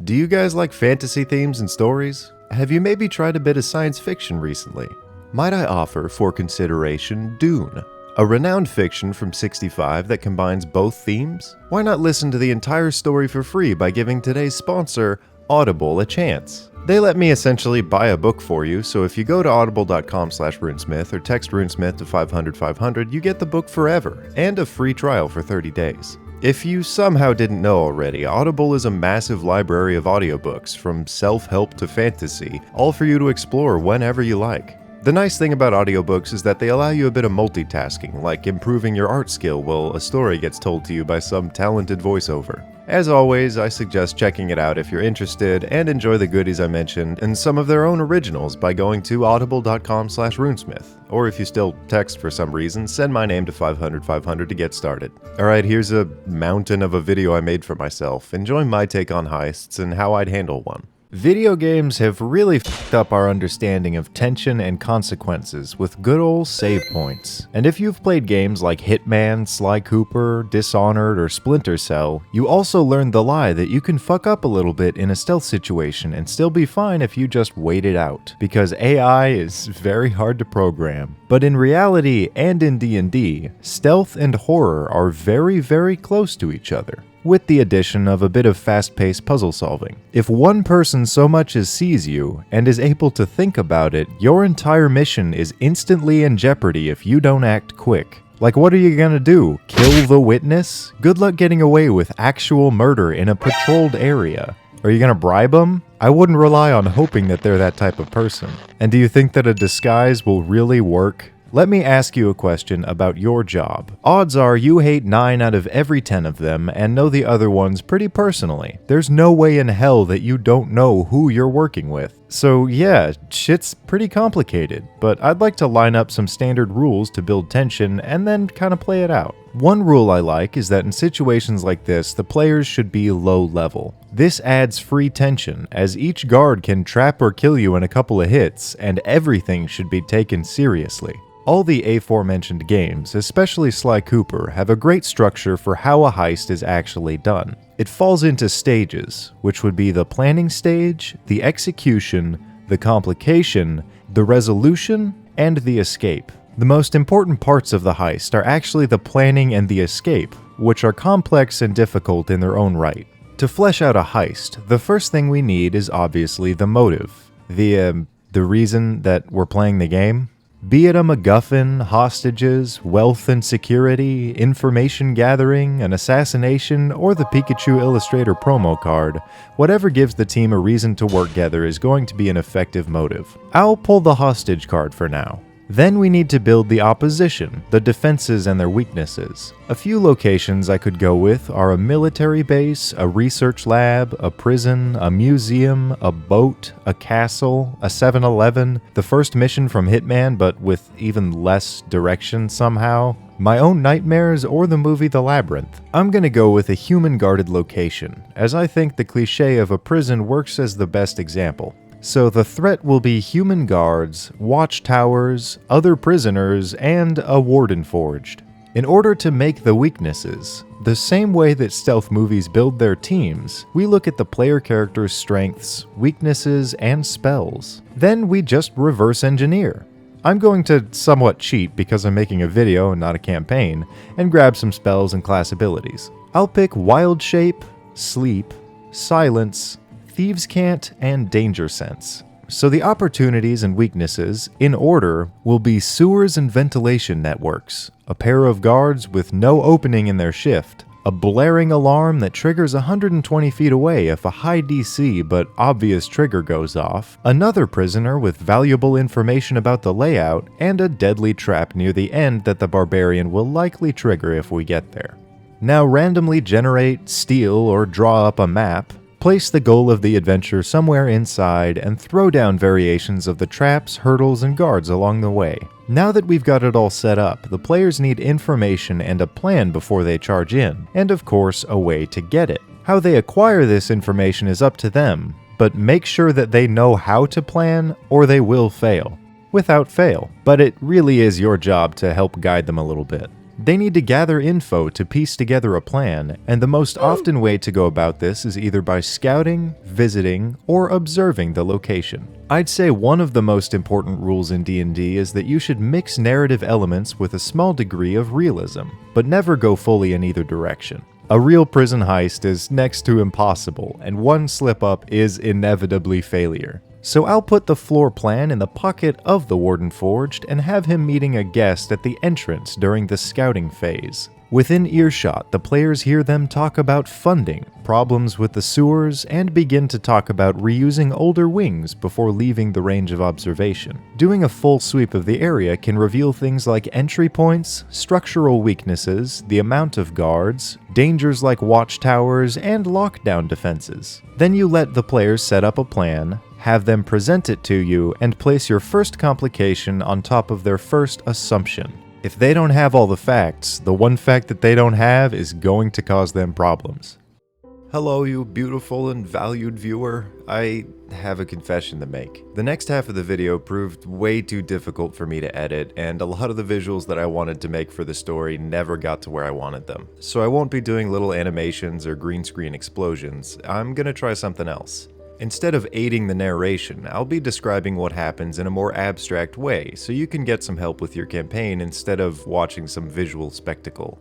Do you guys like fantasy themes and stories? Have you maybe tried a bit of science fiction recently? Might I offer for consideration Dune, a renowned fiction from '65 that combines both themes? Why not listen to the entire story for free by giving today's sponsor, Audible, a chance? They let me essentially buy a book for you, so if you go to audible.com/runesmith or text runesmith to 500-500, you get the book forever, and a free trial for 30 days. If you somehow didn't know already, Audible is a massive library of audiobooks, from self-help to fantasy, all for you to explore whenever you like. The nice thing about audiobooks is that they allow you a bit of multitasking, like improving your art skill while a story gets told to you by some talented voiceover. As always, I suggest checking it out if you're interested and enjoy the goodies I mentioned and some of their own originals by going to audible.com/runesmith. Or if you still text for some reason, send my name to 500-500 to get started. Alright, here's a mountain of a video I made for myself. Enjoy my take on heists and how I'd handle one. Video games have really f***ed up our understanding of tension and consequences with good old save points. And if you've played games like Hitman, Sly Cooper, Dishonored, or Splinter Cell, you also learned the lie that you can fuck up a little bit in a stealth situation and still be fine if you just wait it out, because AI is very hard to program. But in reality and in D&D, stealth and horror are very, very close to each other, with the addition of a bit of fast-paced puzzle solving. If one person so much as sees you and is able to think about it, your entire mission is instantly in jeopardy if you don't act quick. Like, what are you gonna do? Kill the witness? Good luck getting away with actual murder in a patrolled area. Are you gonna bribe them? I wouldn't rely on hoping that they're that type of person. And do you think that a disguise will really work? Let me ask you a question about your job. Odds are you hate 9 out of every 10 of them and know the other ones pretty personally. There's no way in hell that you don't know who you're working with. So yeah, shit's pretty complicated, but I'd like to line up some standard rules to build tension and then kind of play it out. One rule I like is that in situations like this, the players should be low level. This adds free tension, as each guard can trap or kill you in a couple of hits, and everything should be taken seriously. All the aforementioned games, especially Sly Cooper, have a great structure for how a heist is actually done. It falls into stages, which would be the planning stage, the execution, the complication, the resolution, and the escape. The most important parts of the heist are actually the planning and the escape, which are complex and difficult in their own right. To flesh out a heist, the first thing we need is obviously the motive. The reason that we're playing the game. Be it a MacGuffin, hostages, wealth and security, information gathering, an assassination, or the Pikachu Illustrator promo card, whatever gives the team a reason to work together is going to be an effective motive. I'll pull the hostage card for now. Then we need to build the opposition, the defenses and their weaknesses. A few locations I could go with are a military base, a research lab, a prison, a museum, a boat, a castle, a 7-Eleven, the first mission from Hitman but with even less direction somehow, my own nightmares, or the movie The Labyrinth. I'm gonna go with a human-guarded location, as I think the cliché of a prison works as the best example. So the threat will be human guards, watchtowers, other prisoners, and a warden forged. In order to make the weaknesses, the same way that stealth movies build their teams, we look at the player character's strengths, weaknesses, and spells. Then we just reverse engineer. I'm going to somewhat cheat because I'm making a video and not a campaign, and grab some spells and class abilities. I'll pick Wild Shape, Sleep, Silence, Thieves' Cant, and Danger Sense. So the opportunities and weaknesses, in order, will be sewers and ventilation networks, a pair of guards with no opening in their shift, a blaring alarm that triggers 120 feet away if a high DC but obvious trigger goes off, another prisoner with valuable information about the layout, and a deadly trap near the end that the barbarian will likely trigger if we get there. Now randomly generate, steal, or draw up a map. Place the goal of the adventure somewhere inside and throw down variations of the traps, hurdles, and guards along the way. Now that we've got it all set up, the players need information and a plan before they charge in, and of course a way to get it. How they acquire this information is up to them, but make sure that they know how to plan or they will fail. Without fail. But it really is your job to help guide them a little bit. They need to gather info to piece together a plan, and the most often way to go about this is either by scouting, visiting, or observing the location. I'd say one of the most important rules in D&D is that you should mix narrative elements with a small degree of realism, but never go fully in either direction. A real prison heist is next to impossible, and one slip-up is inevitably failure. So I'll put the floor plan in the pocket of the Warden Forged and have him meeting a guest at the entrance during the scouting phase. Within earshot, the players hear them talk about funding, problems with the sewers, and begin to talk about reusing older wings before leaving the range of observation. Doing a full sweep of the area can reveal things like entry points, structural weaknesses, the amount of guards, dangers like watchtowers, and lockdown defenses. Then you let the players set up a plan, have them present it to you, and place your first complication on top of their first assumption. If they don't have all the facts, the one fact that they don't have is going to cause them problems. Hello, you beautiful and valued viewer. I have a confession to make. The next half of the video proved way too difficult for me to edit, and a lot of the visuals that I wanted to make for the story never got to where I wanted them. So I won't be doing little animations or green screen explosions. I'm gonna try something else. Instead of aiding the narration, I'll be describing what happens in a more abstract way, so you can get some help with your campaign instead of watching some visual spectacle.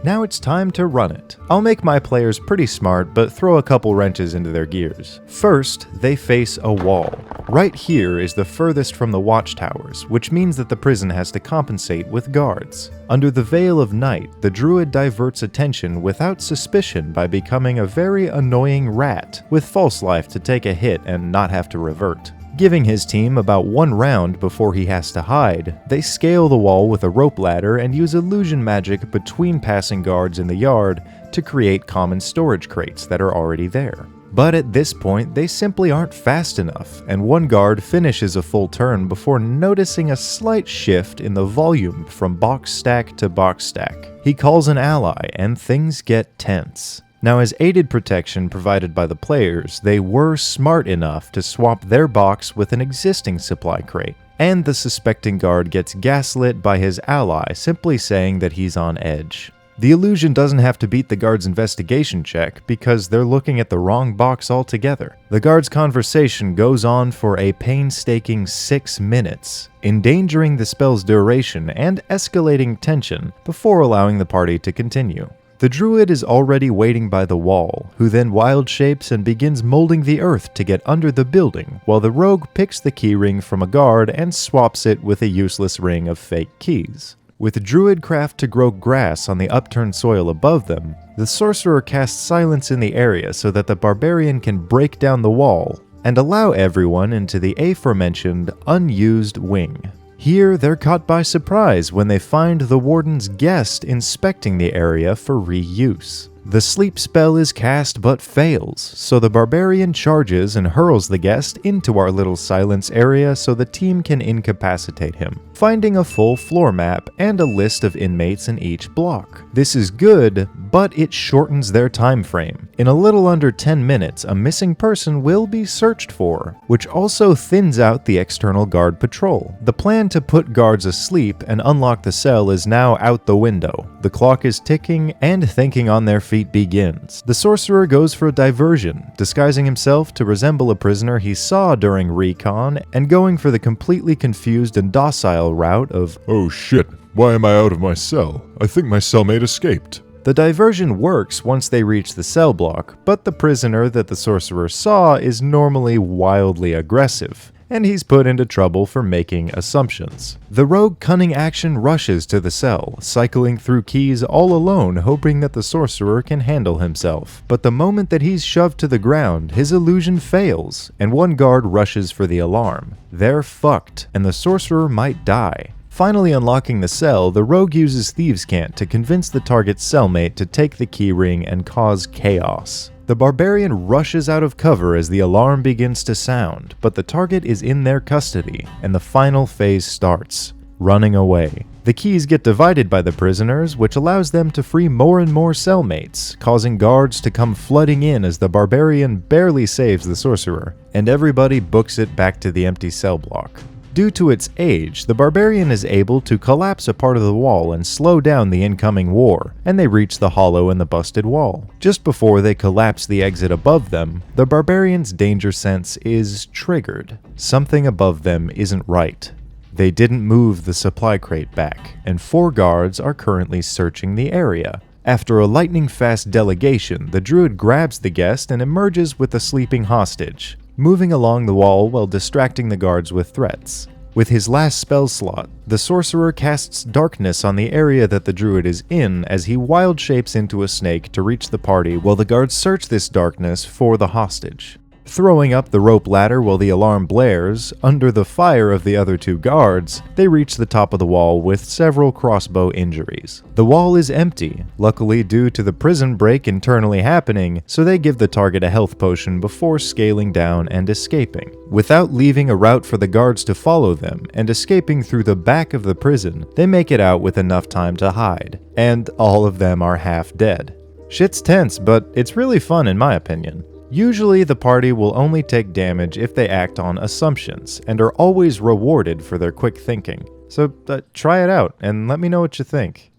Now it's time to run it. I'll make my players pretty smart, but throw a couple wrenches into their gears. First, they face a wall. Right here is the furthest from the watchtowers, which means that the prison has to compensate with guards. Under the veil of night, the druid diverts attention without suspicion by becoming a very annoying rat, with false life to take a hit and not have to revert. Giving his team about one round before he has to hide, they scale the wall with a rope ladder and use illusion magic between passing guards in the yard to create common storage crates that are already there. But at this point, they simply aren't fast enough, and one guard finishes a full turn before noticing a slight shift in the volume from box stack to box stack. He calls an ally, and things get tense. Now, as aided protection provided by the players, they were smart enough to swap their box with an existing supply crate. And the suspecting guard gets gaslit by his ally simply saying that he's on edge. The illusion doesn't have to beat the guard's investigation check because they're looking at the wrong box altogether. The guard's conversation goes on for a painstaking 6 minutes, endangering the spell's duration and escalating tension before allowing the party to continue. The druid is already waiting by the wall, who then wild shapes and begins molding the earth to get under the building, while the rogue picks the keyring from a guard and swaps it with a useless ring of fake keys. With druid craft to grow grass on the upturned soil above them, the sorcerer casts silence in the area so that the barbarian can break down the wall and allow everyone into the aforementioned unused wing. Here, they're caught by surprise when they find the warden's guest inspecting the area for reuse. The sleep spell is cast but fails, so the barbarian charges and hurls the guest into our little silence area so the team can incapacitate him, finding a full floor map and a list of inmates in each block. This is good, but it shortens their time frame. In a little under 10 minutes, a missing person will be searched for, which also thins out the external guard patrol. The plan to put guards asleep and unlock the cell is now out the window. The clock is ticking and thinking on their feet begins. The sorcerer goes for a diversion, disguising himself to resemble a prisoner he saw during recon and going for the completely confused and docile route of, "Oh shit, why am I out of my cell? I think my cellmate escaped." The diversion works once they reach the cell block, but the prisoner that the sorcerer saw is normally wildly aggressive, and he's put into trouble for making assumptions. The rogue cunning action rushes to the cell, cycling through keys all alone, hoping that the sorcerer can handle himself. But the moment that he's shoved to the ground, his illusion fails, and one guard rushes for the alarm. They're fucked, and the sorcerer might die. Finally unlocking the cell, the rogue uses Thieves' Cant to convince the target's cellmate to take the keyring and cause chaos. The barbarian rushes out of cover as the alarm begins to sound, but the target is in their custody, and the final phase starts: running away. The keys get divided by the prisoners, which allows them to free more and more cellmates, causing guards to come flooding in as the barbarian barely saves the sorcerer, and everybody books it back to the empty cell block. Due to its age, the barbarian is able to collapse a part of the wall and slow down the incoming war, and they reach the hollow in the busted wall. Just before they collapse the exit above them, the barbarian's danger sense is triggered. Something above them isn't right. They didn't move the supply crate back, and 4 guards are currently searching the area. After a lightning-fast delegation, the druid grabs the guest and emerges with the sleeping hostage, moving along the wall while distracting the guards with threats. With his last spell slot, the sorcerer casts darkness on the area that the druid is in as he wild shapes into a snake to reach the party while the guards search this darkness for the hostage. Throwing up the rope ladder while the alarm blares, under the fire of the other 2 guards, they reach the top of the wall with several crossbow injuries. The wall is empty, luckily due to the prison break internally happening, so they give the target a health potion before scaling down and escaping. Without leaving a route for the guards to follow them and escaping through the back of the prison, they make it out with enough time to hide, and all of them are half dead. Shit's tense, but it's really fun in my opinion. Usually, the party will only take damage if they act on assumptions, and are always rewarded for their quick thinking. So try it out, and let me know what you think.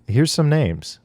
Here's some names.